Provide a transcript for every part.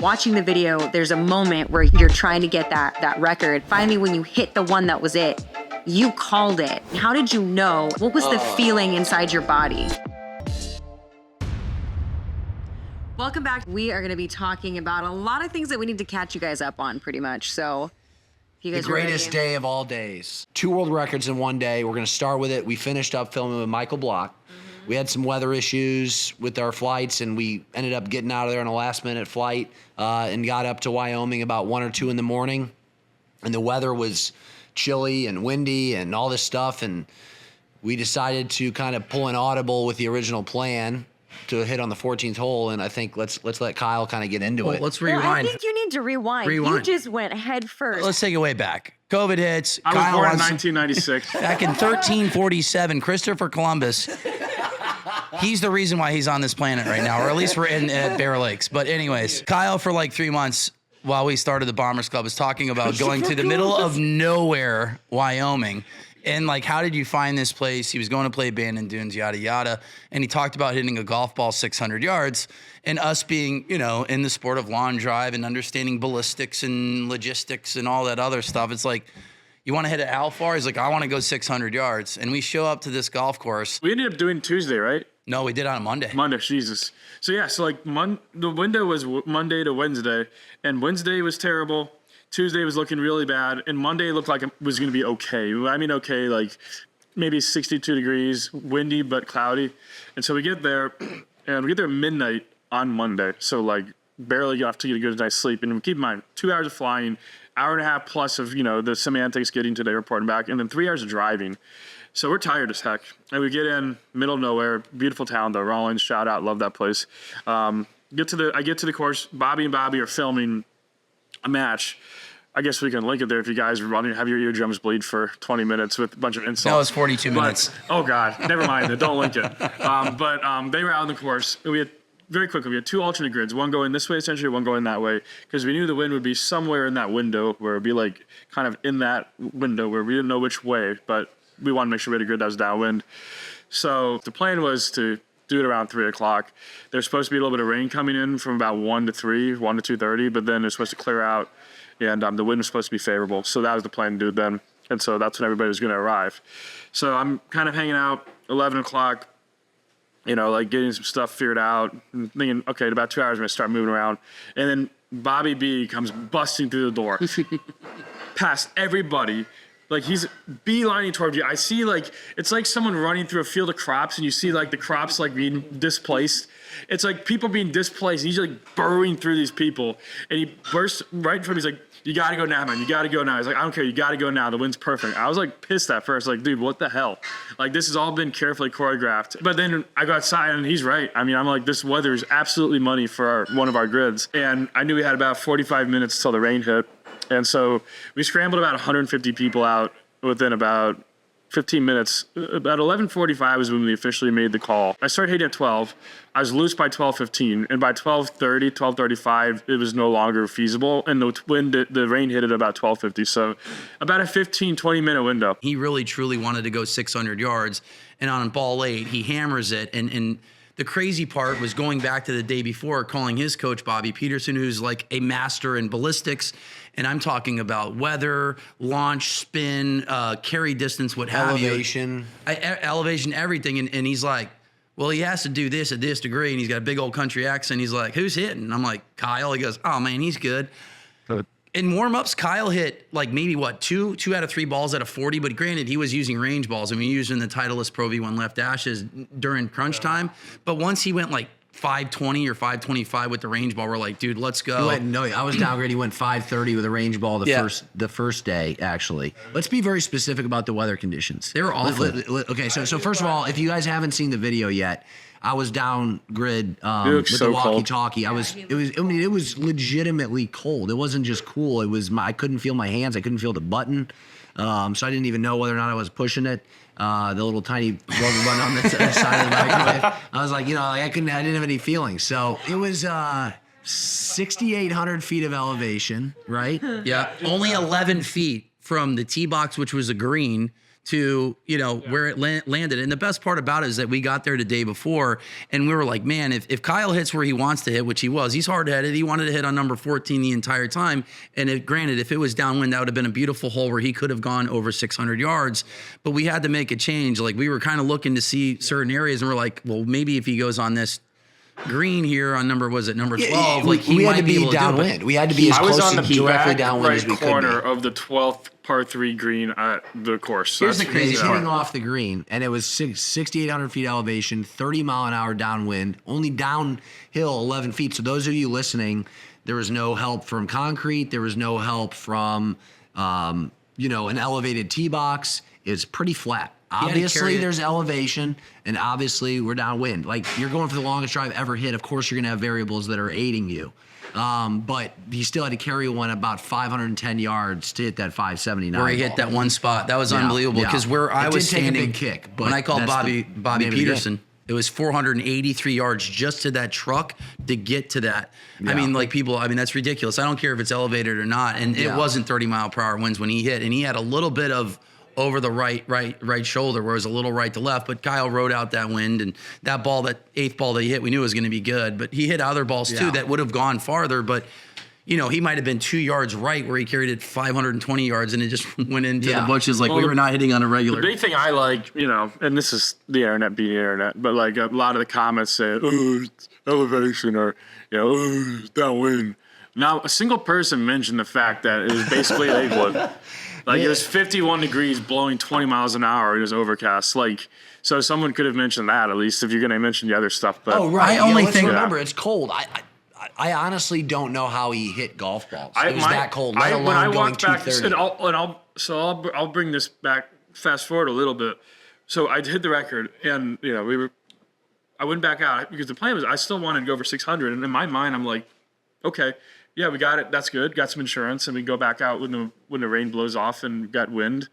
Watching the video, there's a moment where you're trying to get that record. Finally, when you hit the one that was it, you called it. How did you know? What was the feeling inside your body? Welcome back. We are going to be talking about a lot of things that we need to catch you guys up on, pretty much. So, if you guys the greatest day of all days. 2 world records in one day. We're going to start with it. We finished up filming with Michael Block. We had some weather issues with our flights, and we ended up getting out of there on a last-minute flight and got up to Wyoming about 1 or 2 in the morning. And the weather was chilly and windy and all this stuff, and we decided to kind of pull an audible with the original plan to hit on the 14th hole, and I think let's let Kyle kind of get into it. Let's rewind. Well, I think you need to rewind. You just went head first. Let's take it way back. COVID hits. I was born in 1996. Back in 1347, Christopher Columbus. He's the reason why he's on this planet right now, or at least we're in at Bear Lakes. But anyways, Kyle, for like 3 months while we started the Bombers Club, was talking about going to the middle of nowhere, Wyoming. And like, how did you find this place? He was going to play Abandoned Dunes, yada, yada. And he talked about hitting a golf ball 600 yards and us being, you know, in the sport of lawn drive and understanding ballistics and logistics and all that other stuff. It's like, you want to hit it how far? He's like, I want to go 600 yards. And we show up to this golf course. We ended up doing Tuesday, right? No, we did on a Monday. Monday, Jesus. So yeah, so like the window was Monday to Wednesday, and Wednesday was terrible. Tuesday was looking really bad, and Monday looked like it was going to be okay. I mean, okay, like maybe 62 degrees, windy but cloudy. And so we get there, and we get there at midnight on Monday. So like barely enough to get a good night's sleep. And keep in mind, 2 hours of flying, hour and a half plus of, you know, the semantics getting to the airport and back, and then 3 hours of driving. So we're tired as heck. And we get in, middle of nowhere, beautiful town though. Rawlins, shout out, love that place. I get to the course. Bobby and Bobby are filming a match. I guess we can link it there if you guys have your eardrums bleed for 20 minutes with a bunch of insults. No, it's 42 minutes. Oh God, never mind. Don't link it. But they were out on the course. We had very quickly. We had 2 alternate grids, one going this way essentially, one going that way, because we knew the wind would be somewhere in that window where it'd be like kind of in that window where we didn't know which way, but we wanted to make sure we had a grid that was downwind. So the plan was to do it around 3 o'clock. There's supposed to be a little bit of rain coming in from about 1 to 3, 1 to 2:30, but then it's supposed to clear out, and the wind was supposed to be favorable. So that was the plan to do it then. And so that's when everybody was going to arrive. So I'm kind of hanging out 11 o'clock, you know, like getting some stuff figured out, and thinking, okay, in about 2 hours, I'm going to start moving around. And then Bobby B comes busting through the door, past everybody. Like, he's beelining towards you. I see, like, it's like someone running through a field of crops, and you see, like, the crops, like, being displaced. It's like people being displaced. He's, like, burrowing through these people. And he bursts right in front of me. He's like, you got to go now, man. You got to go now. He's like, I don't care. You got to go now. The wind's perfect. I was, like, pissed at first. Like, dude, what the hell? Like, this has all been carefully choreographed. But then I go outside, and he's right. I mean, I'm like, this weather is absolutely money for one of our grids. And I knew we had about 45 minutes till the rain hit. And so we scrambled about 150 people out within about 15 minutes. About 11:45 was when we officially made the call. I started hitting at 12. I was loose by 12:15. And by 12:30, 12:35, it was no longer feasible. And the rain hit at about 12:50. So about a 15, 20-minute window. He really, truly wanted to go 600 yards. And on ball 8, he hammers it. And the crazy part was going back to the day before, calling his coach, Bobby Peterson, who's like a master in ballistics. And I'm talking about weather, launch, spin, carry distance, what have you. Elevation, everything. And he's like, well, he has to do this at this degree. And he's got a big old country accent. He's like, who's hitting? And I'm like, Kyle. He goes, oh, man, he's good. In warm-ups, Kyle hit like maybe, two out of 3 balls out of 40. But granted, he was using range balls. I mean, using the Titleist Pro V1 left ashes during crunch time. But once he went like 520 or 525 with the range ball, we're like, dude, let's go. No, I was downgraded. He went 530 with a range ball the first day, actually. Let's be very specific about the weather conditions. They were awful. Okay, so first of all, if you guys haven't seen the video yet, I was down grid with so the walkie-talkie. It was legitimately cold. It wasn't just cool. It was I couldn't feel my hands. I couldn't feel the button. So I didn't even know whether or not I was pushing it. The little tiny rubber button on the side of the microwave. I was like, you know, I didn't have any feelings. So it was 6,800 feet of elevation, right? Yeah, only 11 feet from the tee box, which was a green, to, where it landed. And the best part about it is that we got there the day before and we were like, man, if Kyle hits where he wants to hit, which he was, he's hard-headed. He wanted to hit on number 14 the entire time. And granted, if it was downwind, that would have been a beautiful hole where he could have gone over 600 yards. But we had to make a change. Like, we were kind of looking to see certain areas and we're like, well, maybe if he goes on this green here on number 12, we had to be downwind. We had to be as close to directly downwind as we could be. Corner of the 12th par 3 green at the course. Here's the crazy part. Hitting off the green, and it was 6,800 feet elevation, 30 mile an hour downwind, only downhill 11 feet. So those of you listening, there was no help from concrete. There was no help from, an elevated tee box. It's pretty flat. Obviously, there's elevation, and obviously, we're downwind. Like, you're going for the longest drive ever hit. Of course, you're going to have variables that are aiding you. But he still had to carry one about 510 yards to hit that 579. Where he hit that one spot. That was unbelievable. Because where I was standing, a big kick, but when I called Bobby Peterson, it was 483 yards just to that truck to get to that. Yeah. I mean, that's ridiculous. I don't care if it's elevated or not. And it wasn't 30 mile per hour winds when he hit. And he had a little bit of over the right shoulder, where it was a little right to left. But Kyle rode out that wind, and that ball, that eighth ball that he hit, we knew was going to be good. But he hit other balls too that would have gone farther. But he might have been 2 yards right where he carried it 520 yards, and it just went into the bushes we were not hitting on a regular. The big thing I like, and this is the internet being the internet, but like a lot of the comments say, oh, it's elevation, or oh, it's downwind. Now, a single person mentioned the fact that it was basically Lakewood. It was 51 degrees, blowing 20 miles an hour. It was overcast. So someone could have mentioned that, at least, if you're going to mention the other stuff. But I only think, remember, it's cold. I honestly don't know how he hit golf balls. It was that cold, let alone when I going walked back, 230. I'll bring this back, fast forward a little bit. So I hit the record, and I went back out because the plan was I still wanted to go over 600, and in my mind I'm like, okay, yeah, we got it. That's good. Got some insurance, and we go back out when the rain blows off and got wind.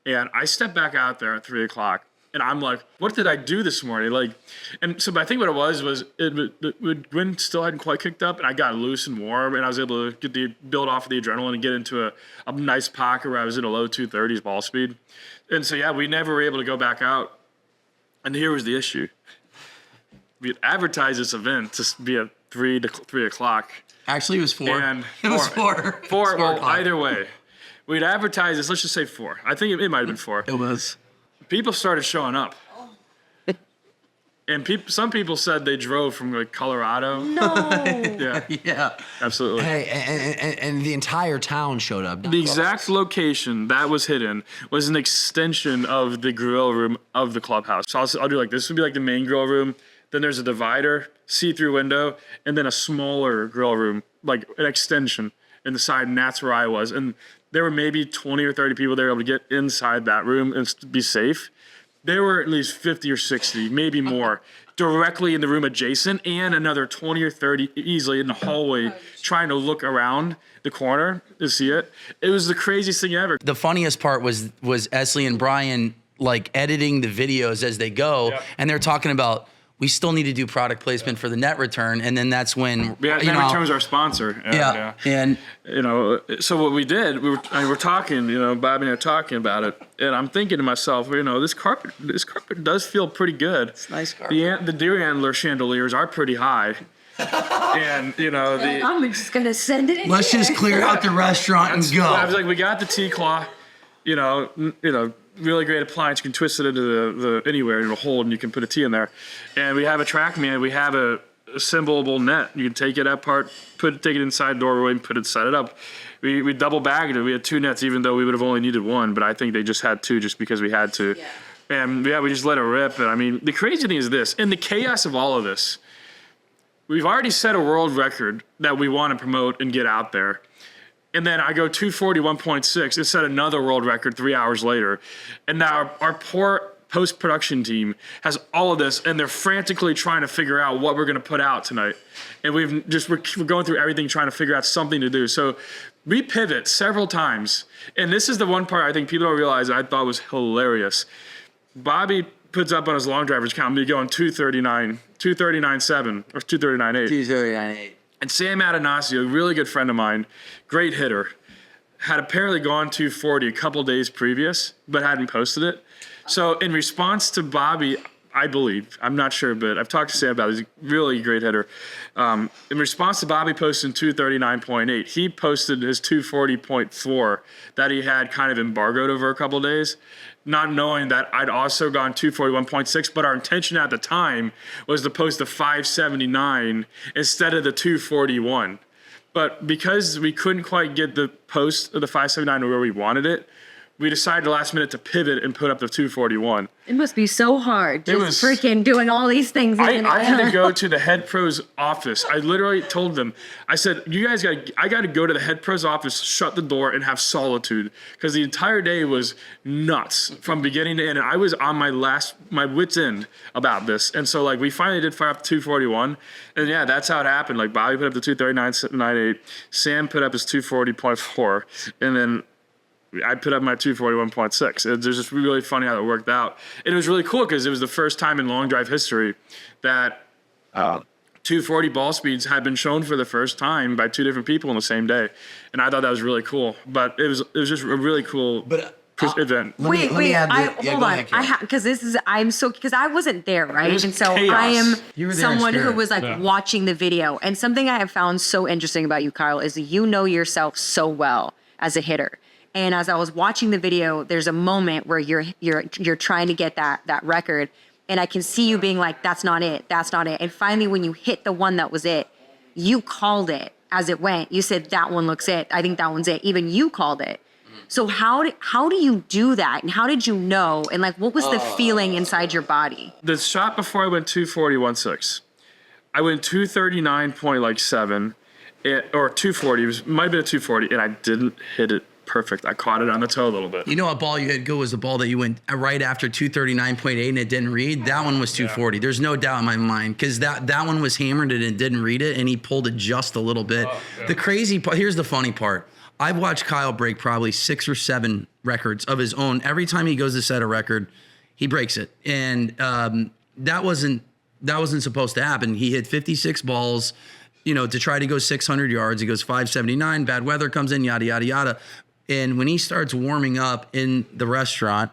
And I stepped back out there at 3:00, and I'm like, what did I do this morning? But I think what it was the wind still hadn't quite kicked up, and I got loose and warm, and I was able to build off of the adrenaline and get into a nice pocket where I was in a low 230s ball speed. And so we never were able to go back out. And here was the issue: we had advertised this event to be at 3:00. Actually, it was 4. It was 4. 4. Well, either way, we'd advertise this. Let's just say 4. I think it might have been 4. It was. People started showing up, and some people said they drove from Colorado. No. Yeah. Absolutely. Hey, and the entire town showed up. The exact location that was hidden was an extension of the grill room of the clubhouse. So I'll do this would be the main grill room. Then there's a divider, see-through window, and then a smaller grill room, an extension in the side, and that's where I was. And there were maybe 20 or 30 people there able to get inside that room and be safe. There were at least 50 or 60, maybe more, directly in the room adjacent, and another 20 or 30 easily in the hallway trying to look around the corner to see it. It was the craziest thing ever. The funniest part was Esley and Brian editing the videos as they go, and they're talking about, we still need to do product placement for the net return, and then that's when net return was our sponsor. And so what we did, we were talking, Bobby and I were talking about it, and I'm thinking to myself, this carpet does feel pretty good. It's nice carpet. The deer antler chandeliers are pretty high, and I'm just gonna send it. Let's just clear out the restaurant and go. I was like, we got the T-claw, really great appliance. You can twist it into the anywhere, it'll hold, and you can put a T in there. And we have a TrackMan. We have a assemblable net. You can take it apart, take it inside doorway, and set it up. We double bagged it. We had 2 nets, even though we would have only needed 1. But I think they just had 2 just because we had to. Yeah. And we just let it rip. And the crazy thing is this: in the chaos of all of this, we've already set a world record that we want to promote and get out there. And then I go 241.6 and set another world record 3 hours later. And now our poor post-production team has all of this, and they're frantically trying to figure out what we're going to put out tonight. And we're going through everything trying to figure out something to do. So we pivot several times. And this is the one part I think people don't realize I thought was hilarious. Bobby puts up on his long driver's count, me going 239.7 or 239.8. 239.8. And Sam Adanasio, a really good friend of mine, great hitter, had apparently gone 240 a couple days previous, but hadn't posted it. So in response to Bobby, I believe, I'm not sure, but I've talked to Sam about it. He's a really great hitter. In response to Bobby posting 239.8, he posted his 240.4 that he had kind of embargoed over a couple days, not knowing that I'd also gone 241.6, but our intention at the time was to post the 579 instead of the 241. But because we couldn't quite get the post of the 579 where we wanted it, we decided last minute to pivot and put up the 241. It must be so hard just freaking doing all these things. I had to go to the head pro's office. I literally told them, I said, I got to go to the head pro's office, shut the door, and have solitude. Because the entire day was nuts from beginning to end. And I was on my wit's end about this. And so, like, we finally did fire up 241. And yeah, that's how it happened. Like, Bobby put up the 239.98. Sam put up his 240.4. And then I put up my 241.6. It's just really funny how it worked out. And it was really cool because it was the first time in long drive history that 240 ball speeds had been shown for the first time by two different people in the same day. And I thought that was really cool. But it was just a really cool event. Wait, hold on. Because I wasn't there, right? And so chaos. I am You were there in someone who spirit. was like watching the video. And something I have found so interesting about you, Kyle, is that you know yourself so well as a hitter. And as I was watching the video, there's a moment where you're trying to get that record, and I can see you being like, "That's not it. That's not it." And finally, when you hit the one that was it, you called it as it went. You said, "That one looks it. I think that one's it." Even you called it. So how do you do that? And how did you know? And like, what was the feeling inside your body? The shot before I went 240.16, I went 239.7, or 240. It might have been a 240, and I didn't hit it perfect. I caught it on the toe a little bit. You know what ball you had go was the ball that you went right after 239.8 and it didn't read? That one was 240. There's no doubt in my mind because that one was hammered and it didn't read it and he pulled it just a little bit. The crazy part, here's the funny part. I've watched Kyle break probably 6 or 7 records of his own. Every time he goes to set a record, he breaks it. And that wasn't supposed to happen. He hit 56 balls, to try to go 600 yards. He goes 579, bad weather comes in, yada, yada, yada. And when he starts warming up in the restaurant,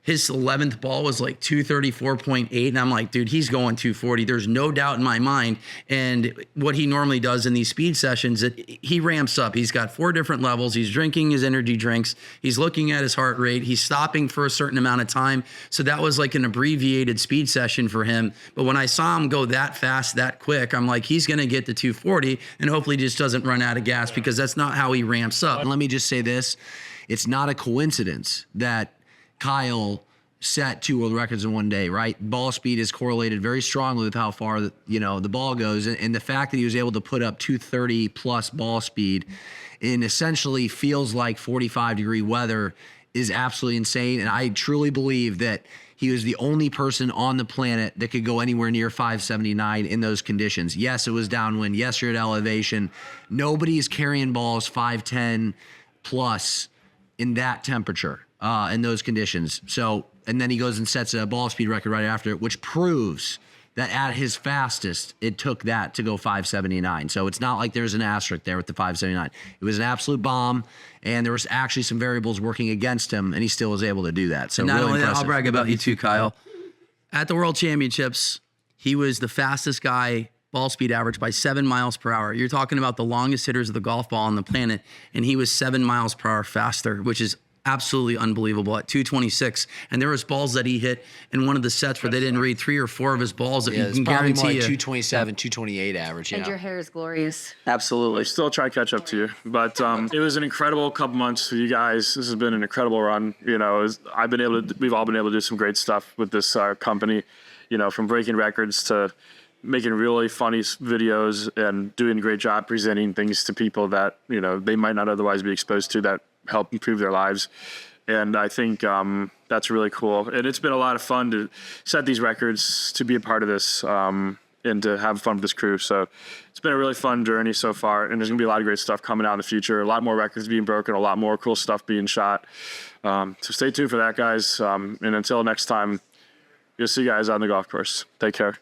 his 11th ball was like 234.8. And I'm like, dude, he's going 240. There's no doubt in my mind. And what he normally does in these speed sessions, he ramps up. He's got 4 different levels. He's drinking his energy drinks. He's looking at his heart rate. He's stopping for a certain amount of time. So that was like an abbreviated speed session for him. But when I saw him go that fast, that quick, I'm like, he's going to get to 240 and hopefully just doesn't run out of gas because that's not how he ramps up. And let me just say this. It's not a coincidence that Kyle set 2 world records in one day, right? Ball speed is correlated very strongly with how far the ball goes, and the fact that he was able to put up 230 plus ball speed in essentially feels like 45-degree weather is absolutely insane. And I truly believe that he was the only person on the planet that could go anywhere near 579 in those conditions. Yes, it was downwind. Yes, you're at elevation. Nobody's carrying balls 510 plus in that temperature, in those conditions. So, and then he goes and sets a ball speed record right after it, which proves that at his fastest, it took that to go 579. So it's not like there's an asterisk there with the 579. It was an absolute bomb, and there was actually some variables working against him, and he still was able to do that. So and not really only that, impressive. I'll brag about you too, Kyle. At the World Championships, he was the fastest guy, ball speed average by 7 miles per hour. You're talking about the longest hitters of the golf ball on the planet, and he was 7 miles per hour faster, which is absolutely unbelievable at 226. And there was balls that he hit in one of the sets where they didn't read 3 or 4 of his balls that you can probably guarantee more like you. 227, 228 average. And Yeah. your hair is glorious. Absolutely. Still try to catch up to you. But it was an incredible couple months for you guys. This has been an incredible run. We've all been able to do some great stuff with this company, from breaking records to making really funny videos and doing a great job presenting things to people that, they might not otherwise be exposed to that help improve their lives. And I think that's really cool. And it's been a lot of fun to set these records, to be a part of this, and to have fun with this crew. So it's been a really fun journey so far. And there's going to be a lot of great stuff coming out in the future, a lot more records being broken, a lot more cool stuff being shot. So stay tuned for that, guys. And until next time, you'll see you guys on the golf course. Take care.